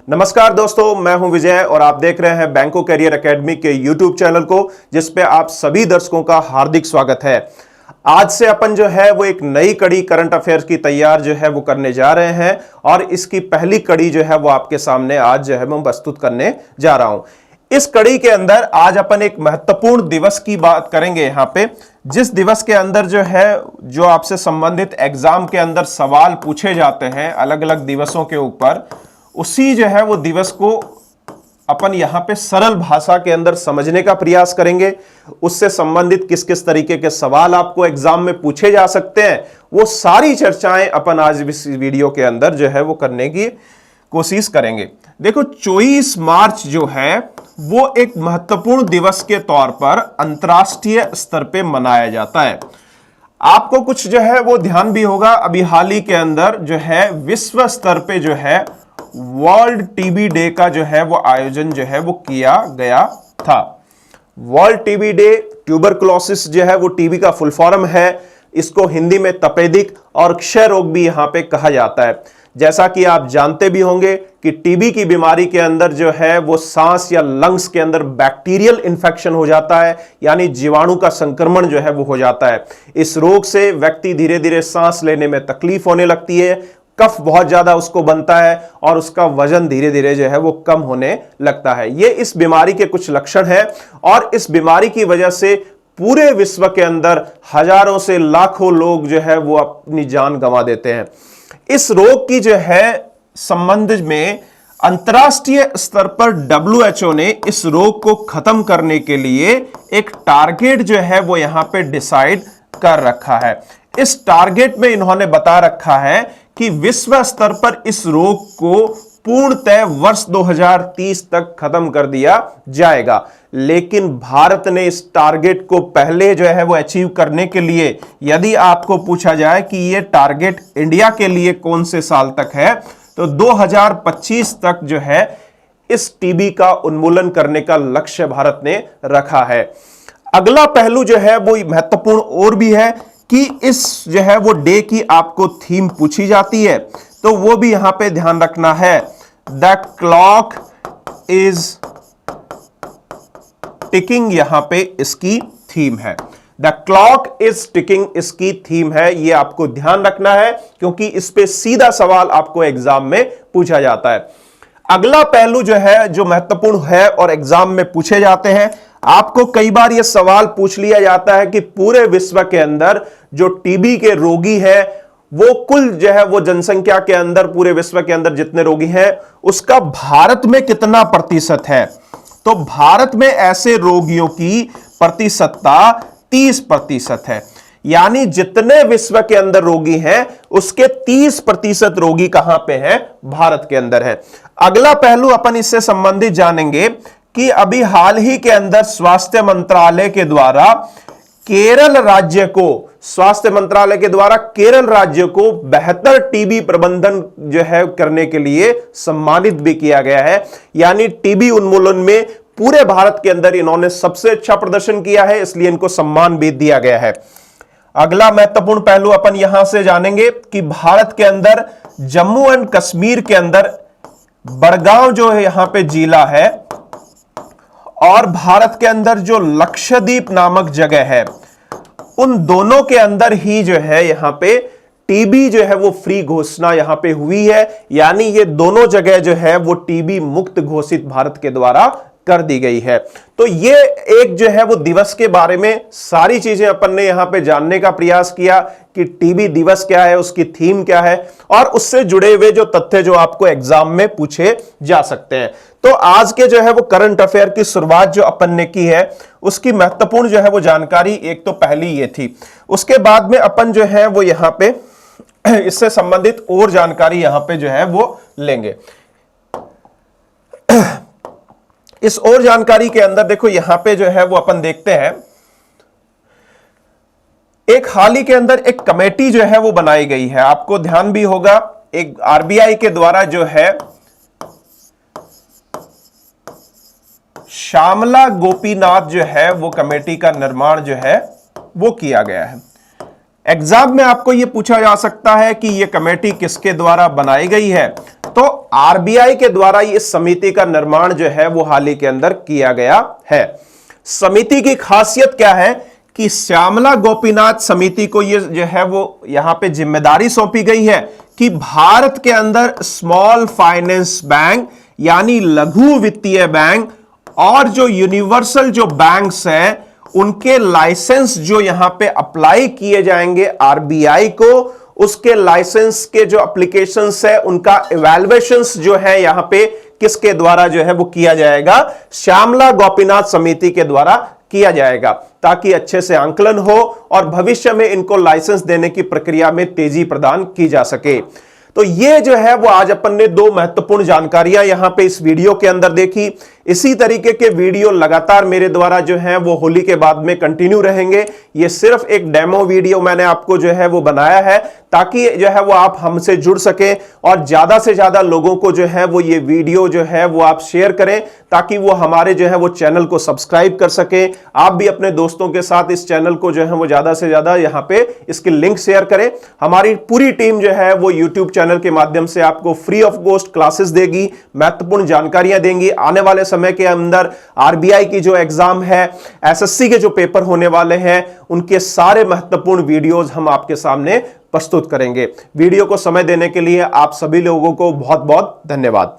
नमस्कार दोस्तों, मैं हूं विजय और आप देख रहे हैं बैंको करियर एकेडमी के यूट्यूब चैनल को, जिस पे आप सभी दर्शकों का हार्दिक स्वागत है। आज से अपन जो है वो एक नई कड़ी करंट अफेयर्स की तैयार जो है वो करने जा रहे हैं और इसकी पहली कड़ी जो है वो आपके सामने आज जो है मैं प्रस्तुत करने जा रहा हूं। इस कड़ी के अंदर आज अपन एक महत्वपूर्ण दिवस की बात करेंगे यहां पे, जिस दिवस के अंदर जो है जो आपसे संबंधित एग्जाम के अंदर सवाल पूछे जाते हैं अलग अलग दिवसों के ऊपर, उसी जो है वो दिवस को अपन यहां पे सरल भाषा के अंदर समझने का प्रयास करेंगे। उससे संबंधित किस किस तरीके के सवाल आपको एग्जाम में पूछे जा सकते हैं, वो सारी चर्चाएं अपन आज इस वीडियो के अंदर जो है वो करने की कोशिश करेंगे। देखो, 24 मार्च जो है वो एक महत्वपूर्ण दिवस के तौर पर अंतर्राष्ट्रीय स्तर पे मनाया जाता है। आपको कुछ जो है वो ध्यान भी होगा, अभी हाल ही के अंदर जो है विश्व स्तर पे जो है वर्ल्ड टीबी डे का जो है वो आयोजन जो है वो किया गया था। वर्ल्ड टीबी डे, ट्यूबरकुलोसिस जो है वो टीबी का फुल फॉर्म है। इसको हिंदी में तपेदिक और क्षय रोग भी यहां पे कहा जाता है। जैसा कि आप जानते भी होंगे कि टीबी की बीमारी के अंदर जो है वो सांस या लंग्स के अंदर बैक्टीरियल इंफेक्शन हो जाता है, यानी जीवाणु का संक्रमण जो है वो हो जाता है। इस रोग से व्यक्ति धीरे धीरे सांस लेने में तकलीफ होने लगती है, कफ बहुत ज्यादा उसको बनता है और उसका वजन धीरे धीरे जो है वो कम होने लगता है। ये इस बीमारी के कुछ लक्षण हैं और इस बीमारी की वजह से पूरे विश्व के अंदर हजारों से लाखों लोग जो है वो अपनी जान गंवा देते हैं। इस रोग की जो है संबंध में अंतर्राष्ट्रीय स्तर पर WHO ने इस रोग को खत्म करने के लिए एक टारगेट जो है वो यहां पे डिसाइड कर रखा है। इस टारगेट में इन्होंने बता रखा है कि विश्व स्तर पर इस रोग को पूर्णतः वर्ष 2030 तक खत्म कर दिया जाएगा। लेकिन भारत ने इस टारगेट को पहले जो है वो अचीव करने के लिए, यदि आपको पूछा जाए कि ये टारगेट इंडिया के लिए कौन से साल तक है, तो 2025 तक जो है इस टीबी का उन्मूलन करने का लक्ष्य भारत ने रखा है। अगला पहलू जो है वो महत्वपूर्ण और भी है कि इस जो है वो डे की आपको थीम पूछी जाती है, तो वो भी यहां पे ध्यान रखना है। द क्लॉक इज टिकिंग, यहां पे इसकी थीम है। द क्लॉक इज टिकिंग इसकी थीम है, ये आपको ध्यान रखना है क्योंकि इस पे सीधा सवाल आपको एग्जाम में पूछा जाता है। अगला पहलू जो है जो महत्वपूर्ण है और एग्जाम में पूछे जाते हैं, आपको कई बार यह सवाल पूछ लिया जाता है कि पूरे विश्व के अंदर जो टीबी के रोगी हैं वो कुल जो है वो जनसंख्या के अंदर पूरे विश्व के अंदर जितने रोगी हैं उसका भारत में कितना प्रतिशत है। तो भारत में ऐसे रोगियों की प्रतिशतता 30% है, यानी जितने विश्व के अंदर रोगी हैं उसके 30% रोगी कहां पे हैं, भारत के अंदर है। अगला पहलू अपन इससे संबंधित जानेंगे कि अभी हाल ही के अंदर स्वास्थ्य मंत्रालय के द्वारा केरल राज्य को, स्वास्थ्य मंत्रालय के द्वारा केरल राज्य को बेहतर टीबी प्रबंधन जो है करने के लिए सम्मानित भी किया गया है। यानी टीबी उन्मूलन में पूरे भारत के अंदर इन्होंने सबसे अच्छा प्रदर्शन किया है, इसलिए इनको सम्मान भी दिया गया है। अगला महत्वपूर्ण पहलू अपन यहां से जानेंगे कि भारत के अंदर जम्मू एंड कश्मीर के अंदर बड़गांव जो है यहां पे जिला है और भारत के अंदर जो लक्षद्वीप नामक जगह है, उन दोनों के अंदर ही जो है यहां पे टीबी जो है वो फ्री घोषणा यहां पे हुई है। यानी ये दोनों जगह जो है वो टीबी मुक्त घोषित भारत के द्वारा कर दी गई है। तो ये एक जो है वो दिवस के बारे में सारी चीजें अपन ने यहां पे जानने का प्रयास किया कि टीबी दिवस क्या है, उसकी थीम क्या है और उससे जुड़े हुए जो तथ्य जो आपको एग्जाम में पूछे जा सकते हैं। तो आज के जो है वो करंट अफेयर की शुरुआत जो अपन ने की है उसकी महत्वपूर्ण जो है वो जानकारी एक तो पहली ये थी। उसके बाद में अपन जो है वो यहां पे इससे संबंधित और जानकारी यहां पे जो है वो लेंगे। इस और जानकारी के अंदर देखो यहां पे जो है वो अपन देखते हैं, एक हाल ही के अंदर एक कमेटी जो है वो बनाई गई है। आपको ध्यान भी होगा, एक आरबीआई के द्वारा जो है श्यामला गोपीनाथ जो है वो कमेटी का निर्माण जो है वो किया गया है। एग्जाम में आपको यह पूछा जा सकता है कि यह कमेटी किसके द्वारा बनाई गई है, तो आरबीआई के द्वारा इस समिति का निर्माण जो है वो हाल ही के अंदर किया गया है। समिति की खासियत क्या है कि श्यामला गोपीनाथ समिति को ये जो है वो यहां पे जिम्मेदारी सौंपी गई है कि भारत के अंदर स्मॉल फाइनेंस बैंक यानी लघु वित्तीय बैंक और जो यूनिवर्सल जो बैंक्स हैं उनके लाइसेंस जो यहां पे अप्लाई किए जाएंगे आरबीआई को, उसके लाइसेंस के जो एप्लीकेशंस है उनका इवैल्यूएशंस जो है यहां पे किसके द्वारा जो है वो किया जाएगा, श्यामला गोपीनाथ समिति के द्वारा किया जाएगा, ताकि अच्छे से आंकलन हो और भविष्य में इनको लाइसेंस देने की प्रक्रिया में तेजी प्रदान की जा सके। तो ये जो है वो आज अपन ने दो महत्वपूर्ण जानकारियां यहां पे इस वीडियो के अंदर देखी। इसी तरीके के वीडियो लगातार मेरे द्वारा जो है वो होली के बाद में कंटिन्यू रहेंगे। ये सिर्फ एक डेमो वीडियो मैंने आपको जो है वो बनाया है ताकि जो है वो आप हमसे जुड़ सके और ज्यादा से ज्यादा लोगों को जो है वो ये वीडियो जो है वो आप शेयर करें ताकि वो हमारे जो है वो चैनल को सब्सक्राइब कर सके। आप भी अपने दोस्तों के साथ इस चैनल को जो है वो ज्यादा से ज्यादा यहां पे इसकी लिंक शेयर करें। हमारी पूरी टीम जो है वो यूट्यूब चैनल के माध्यम से आपको फ्री ऑफ कॉस्ट क्लासेस देगी, महत्वपूर्ण जानकारियां देंगी। आने वाले समय के अंदर आरबीआई की जो एग्जाम है, एसएससी के जो पेपर होने वाले हैं, उनके सारे महत्वपूर्ण वीडियोस हम आपके सामने प्रस्तुत करेंगे। वीडियो को समय देने के लिए आप सभी लोगों को बहुत बहुत धन्यवाद।